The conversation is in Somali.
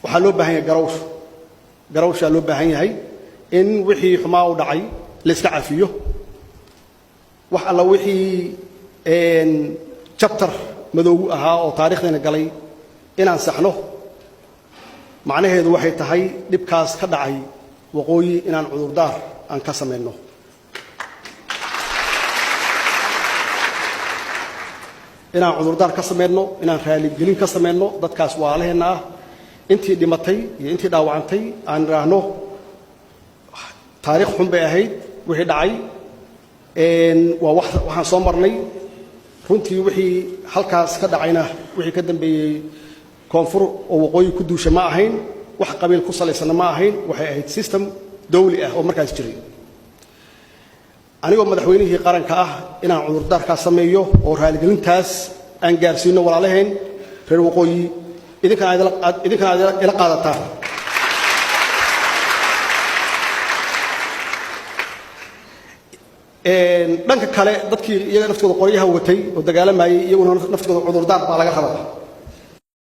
وحلو بهاي قروش لو بهاي هاي إن وحي حماو دعي لسه عفيه وحلا وحي إن chapter مدوها أو تاريخنا قلي إن أنصحنه معناه هذا وحي تهاي لبكاس كدعي وقوي إن عذر دار أن كسم منه إن عذر دار كسم منه إن خالي جلين كسم منه ضد كاس وعليهنا أنتي دمتي أنتي داوعنتي عن رهنه تاريخهم بأهيد وحي دعي إن وواحد صمرني runtii wixii halkaas ka dhacayna wixii ka dambeeyay koonfur oo waqooyi ku duusha ma ahayn wax qabiil ku salaysan ma ahayn waxay ahayd system dawli ah oo markaas jiray anigoo madaxweynihii qaranka ah inaan cudurdaar ka sameeyo oo raaligelintaas aan gaarsiino walaalaheen reer waqooyi idinkan ila qaadataan dhanka kale dadkii iyaga naftooda qoryaha watay oo dagaalamayay iyaguna naftooda cudurdaar baa laga rabaa